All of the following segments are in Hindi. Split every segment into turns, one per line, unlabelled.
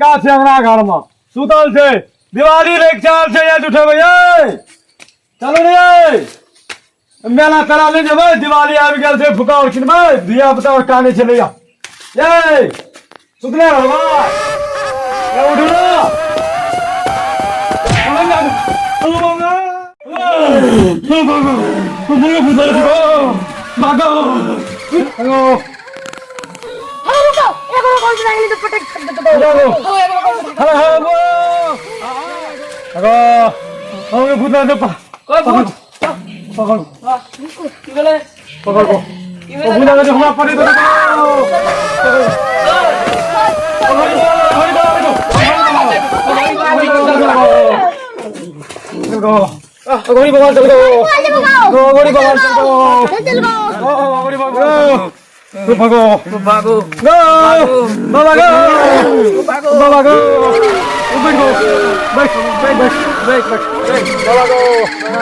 का छे हमरा घर में सुतल छे दिवाली रे चाल छे आज उठे भैया चलो रे मेला करा ले जब दिवाली आ गेल छे फुका और किनबे दिया बता काने चले जा ये सुतले रहबा ये उठ ना गोरी भगवान चल गो गोरी भगवान चल गो गोरी भगवान भागो भागो गो बाबा गो बाबा गो बैठ गो बैठ बैठ बैठ बैठ बाबा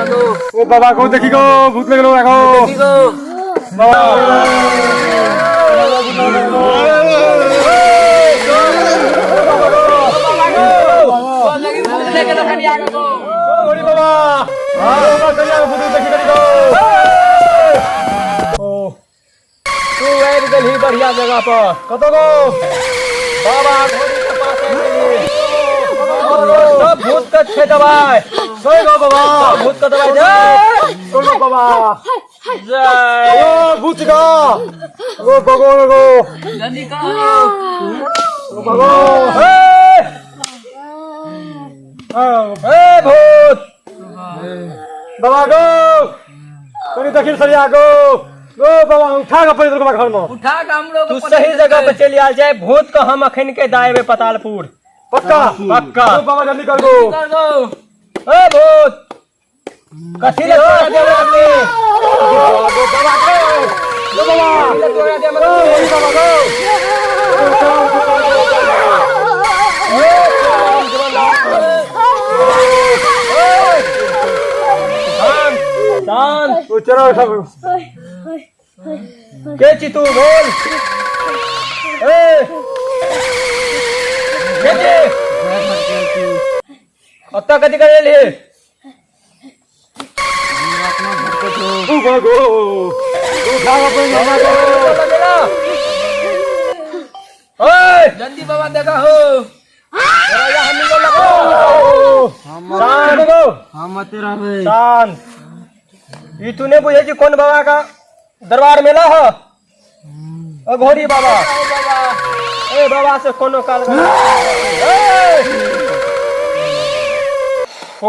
गो ओ बाबा को देखी गो भूत लग रहा गो देखी गो बाबा लेके तो खड़ी आ गो गोरी बाबा हां बाबा करिया भूत देखी करी गो ओ तू आइ गेली बढ़िया जगह पर कतो गो बाबा घोड़ी के पास गेली सब भूत के छे दवाई सोई गो बाबा भूत के दवाई दे सोई गो बाबा जय ओ भूत गो ओ भगवान गो जल्दी करो ओ भगवान हे भूत बाबा गो तोनी दक्षिण सरिया गो गो बाबा उठा के पड़े तो घर में उठा के हम लोग तू सही जगह पे चली आ जाए भूत को हम अखन के दाएबे पतालपुर पक्का पक्का तो बाबा जल्दी कर दो ए भूत कथि ले तोरा दे अपने बाबा गो बाबा तोरा दे मत बाबा गो दान तो चलो सब के चितू बोल ए के अत्ता कथि करे ले तू भागो तू भाग अपन मामा को ओए जल्दी बाबा देखा हो राजा हम लोग लगो शान गो हम तेरा है शान ई तूने बुझे कि कौन बाबा का दरबार मेला हो ओ घोड़ी बाबा ए बाबा से कोनो काल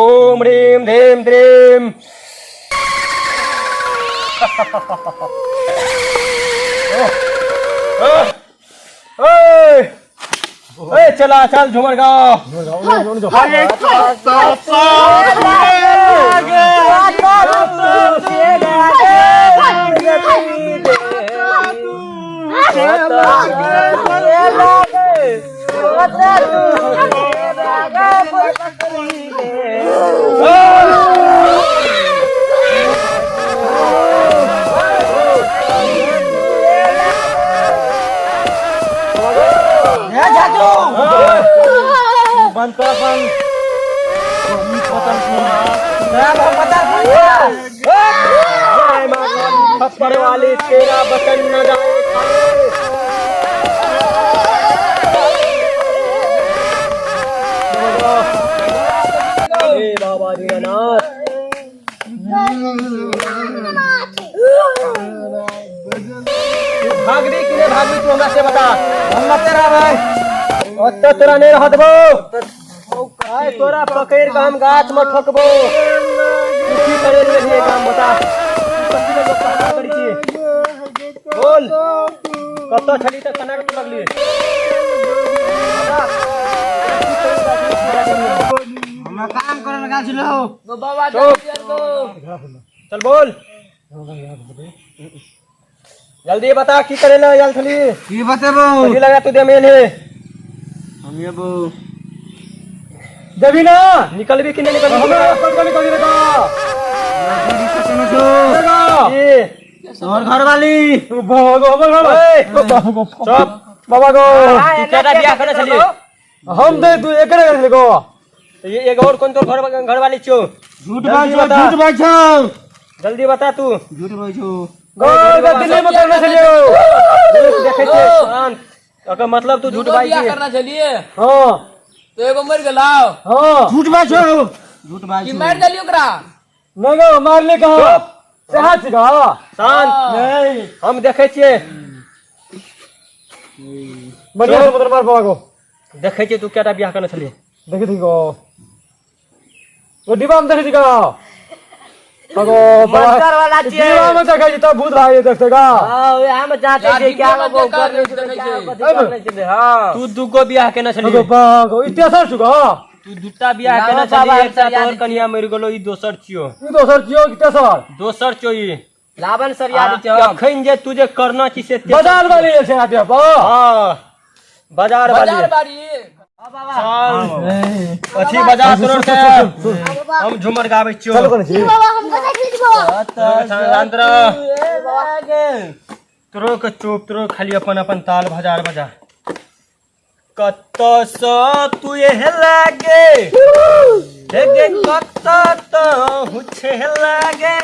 ओम ह्रीम ह्रीम ह्रीम ए चला चल झूमर गाओ बंद कर थप्पड़ वाली तेरा बटन न जाए बाबा जी अनाथ भागरी कि नहीं भागरी तू हमरा से बता हम तेरा भाई तो तोरा नहीं रह देबो आय तोरा पकड़ के हम गाछ में ठोकबो की करे रे ये काम बता कथि के बता करी छी बोल कतो छली त कना के लगली हम काम करे लगा छिलो गो बाबा चल बोल जल्दी बता की करे ना याल छली की बतेबो कथि लगा तू दे मेल है हम ये बो देवी ना निकल भी कि नहीं निकल निकल देगा और घर वाली बाबा गो चुप बाबा गो तेरा बियाह करे चलिए हम दे तू एक रे को ये एक और कौन तो घर वाली छो झूठ बात छो जल्दी बता तू झूठ बोल छो गोल का दिल्ली में करना चलियो देखे छे शांत अगर मतलब तू झूठ बाई करना चलिए हां तो एगो मर गलाओ हां झूठ बात छो झूठ बात की मार दलियो करा नगो मारले कहा सहा छिगा शांत नहीं हम देखे छे बढ़िया से मतलब मार पागो देखे छे तू केटा बियाह करना चलिए देखे थी को वो डिब्बा में देखे थी का अगो मंतर वाला छे डिब्बा में देखे त भूत भाई देखेगा हां ओए हम जाते छे क्या वो करने छे हां तू दुगो बियाह केना चलिए अगो बागो इतिहास छुगा तू दुटा बियाह केना चलिए एक साथ और कन्या मर गेलो ई दोसर छियो दोसर छियो ई लावन सर याद छ अखन जे तू जे करना छी से बाजार वाली छे आते बा हां बाजार वाली बाबा अच्छी बाजार तोड़ के हम झुमर गाबै छियो चलो कोन छी बाबा हम कथा खींचबो शांत तोरो के चुप तोरो खाली अपन अपन ताल बाजार बजा कत्त स तू ये लागे हेगे कत्त त हुछे लागे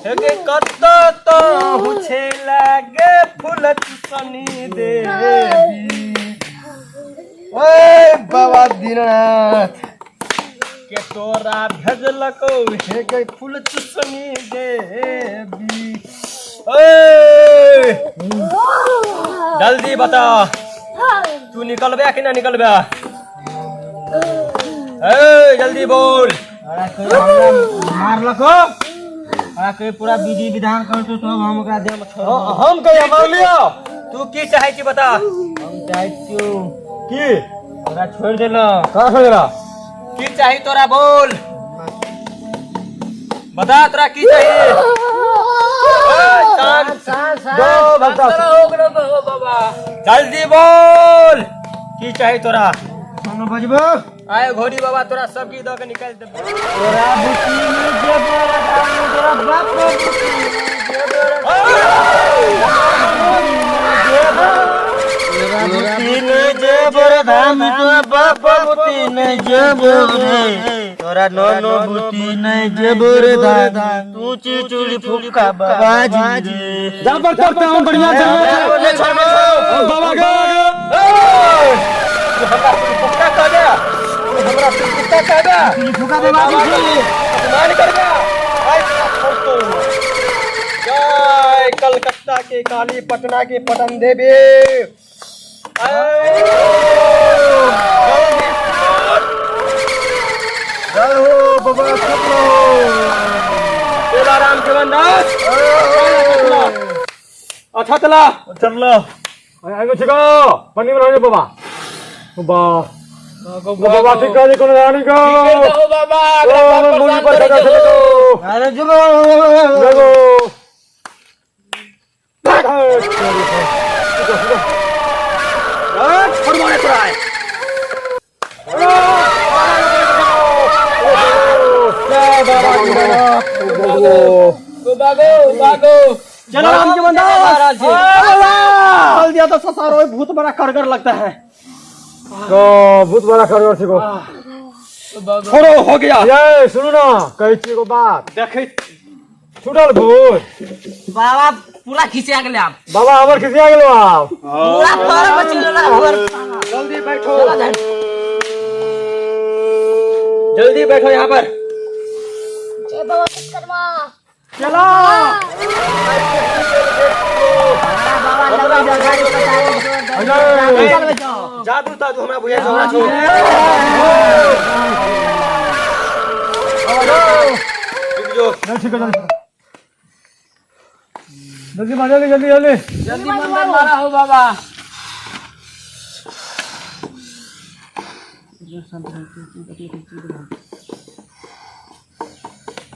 हेगे कत्त त हुछे लागे फूल चुसनी देवी ओए बाबा दीनानाथ के तोरा भेजलको हेगे फूल चुसनी देवी ओए जल्दी बता तू निकलबे कि ना निकलबे ए जल्दी बोल मार लको के पूरा विधि विधान कर तो सब हम ओकरा दे हम कहिया मार लियो तू की चाहे छी बता हम चाहे छी की तोरा छोड़ देला का छोड़ देला की चाहि तोरा बोल बता तोरा की चाहिए दो भक्ता हो बाबा जल्दी बोल की चाहिए तोरा कोनो बजबो आए घोड़ी बाबा तोरा सब की द के निकाल दे तोरा बुटी में जेबो तोरा बाप को बुटी में जेबो धाम तोरा बाप बुटी में जेबो तोरा नो बुटी नहीं जेबो रे दादा तू चूड़ी फुका बाबाजी रे जा पर करते हम बढ़िया से बाबा गो हमरा फुका कर दे हमरा फुका कर दे फुका बाबाजी जी अपमान कर दे भाई तो जय कलकत्ता के काली पटना के पटन देवी जय हो बाबा चलो तेरा राम के बंदास अच्छा चला चलो आगे छिको पन्नी में रहो बाबा बाबा बाबा ठीक कर कोनो रानी को ठीक हो बाबा अगला मुंडी पर लगा चलो अरे जुगो जुगो फरमाने तो आए चलो राम के बंदा चल दिया तो ससारो भूत बड़ा करगर लगता है तो भूत बड़ा करगर से को छोड़ो हो गया ये सुनो ना कही छी को बात देखे छुटल भूत बाबा पूरा खिसिया गेले आप बाबा हमर खिसिया गेलो आप पूरा पर बचिलो ना जल्दी बैठो जल्दी बैठो यहाँ पर जय बाबा विश्वकर्मा चलो जादू तादू हमरा बुझाय छौ ठीक है जल्दी मार जल्दी मंदिर मारा हो बाबा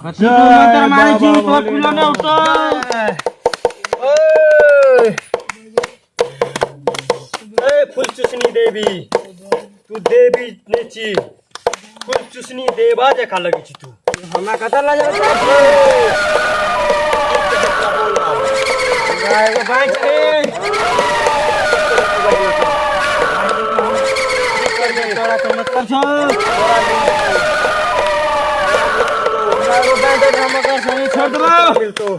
कथि तो मंत्र मारे छी तो फूलो ने उठो ए फूल चुसनी देवी तू देवी ने छी फूल चुसनी देवा जका लगी छी तू हमरा कता ला जाय गाय के बांच तोरा तो मत कर छो मारो बैंड हम कर सही छोड़ दो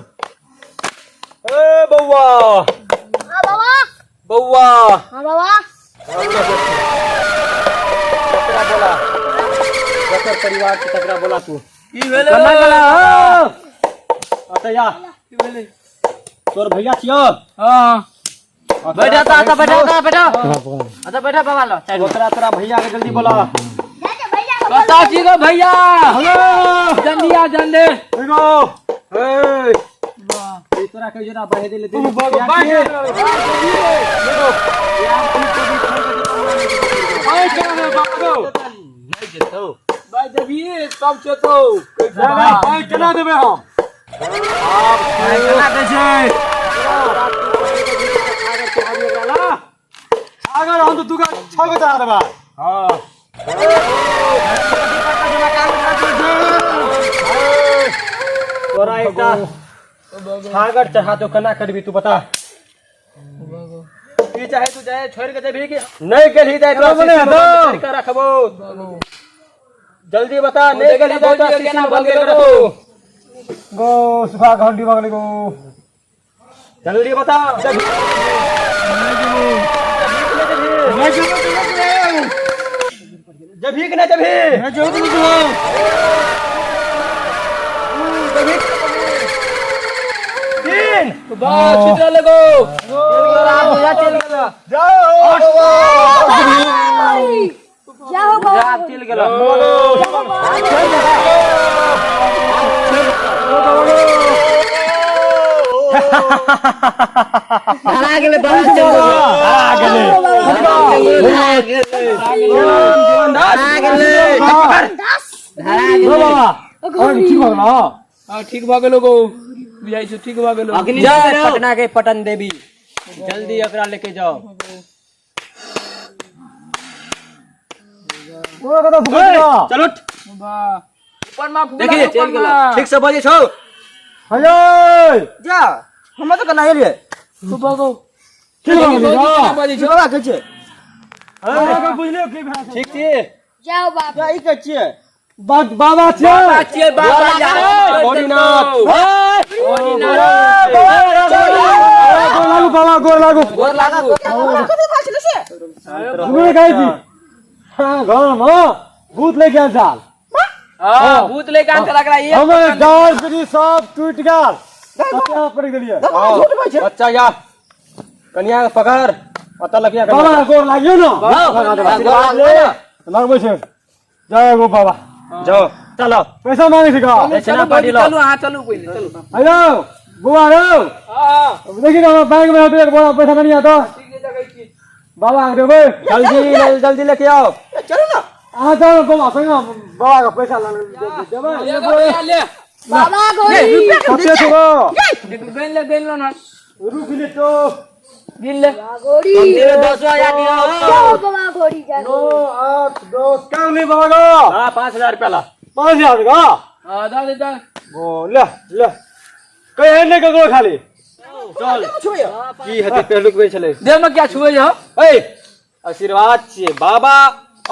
ए बउवा
हां बाबा
बउवा
हां बाबा
तकरा बोला जकर परिवार के तकरा बोला तू
की भेले
कन्ना गला अतया
की भेले
तोर भैया छियो
हां बैठा आता बैठा अच्छा बैठा बाबा लो
ओकरा तोरा भैया के जल्दी बोला
बता जी को भैया
हेलो
जल्दी आ जल्दी
देखो ए ये तोरा के जरा बहे दे ले तू
बैठ
देखो यार तू कभी छोड़ के चला दे बाबू
नहीं जेतो भाई जब ये कब चतो
भाई चला देबे हम आप चला दे छै अगर हम तो दुका छगो चला देबा हां तोरा एकटा सागर चढ़ा तो कना करबी तू बता
ये चाहे तू जाए छोड़ के जेबी के
नहीं गेली जाय तो
बने
तो कर रखबो जल्दी बता नहीं गेली जाय तो केना बंद करो गो सुबह घंटी बगले गो जल्दी बता जब भी ना जब भी मैं जो तुम तीन
बस छिटरा लगो
चल गया जाओ
जाओ बाबा
चल गेलो
आ गेले बाबा आ गेले बाबा ठीक भगला
हां ठीक भ गेलो गो बुझाई छ ठीक भ गेलो
जय पटना के पटन देवी जल्दी एकरा लेके जाओ चलो
वाह ऊपर मा फूला
देखिए चल गेला ठीक से बजे छौ हेलो जा हम तो कना एलिए
तू बगो
ठीक है
बजे छ
बाबा कह छै हां बुझले की भाषा ठीक छी
जाओ बाबा
ई कह छियै बाबा छै
बाबा
गोरीनाथ गोर लागू
गोर लागो
कथि भाषण से
सुने कहै छी हां घर में भूत लेके आ जाल
हां भूत लेके आन चला ये
हमें डाल फ्री सब टूट गया बच्चा पड़ गेलिए बच्चा या कन्या पकड़ पता लगिया बाबा गोर लागियो ना लगबे छै जय गो बाबा जाओ चलो पैसा मांगे छिका दक्षिणा पार्टी लो
चलो हां चलो पहले चलो
हेलो बुआ रो
हां
देखि ना बैंक में एक बड़ा पैसा नहीं आता
ठीक है जगह की
बाबा देबे जल्दी लेके आओ चलो ना आ जाओ बाबा संग बाबा का पैसा देबे
ले
बाबा गोरी
कते छो
गन लो ना
रुक ले तो
गिन ले
गोरी
तेरे 10,000 दियो
जाओ बाबा गोरी जाओ
9 8 10 काम नहीं बाबा को हां 5,000 रुपया ला 5,000 का
हां दा दे दा
ओ ले कहे नहीं ककरो खाली चल की हते पहलुक बे छले
देव में क्या छुए हो
ए आशीर्वाद छे बाबा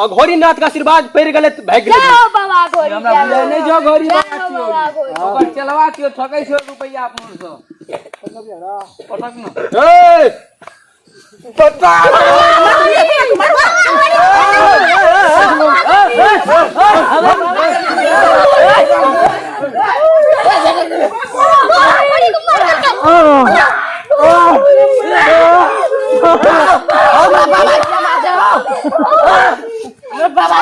अघोरीनाथ का आशीर्वाद पड़ गेले भाग गेले
जाओ बाबा गोरी
हमरा बुझाय नहीं जो घोरी
जाओ बाबा गोरी
ओकर चलवा के ठकै छो रुपैया अपन सो पटक न
ए पता
बाबा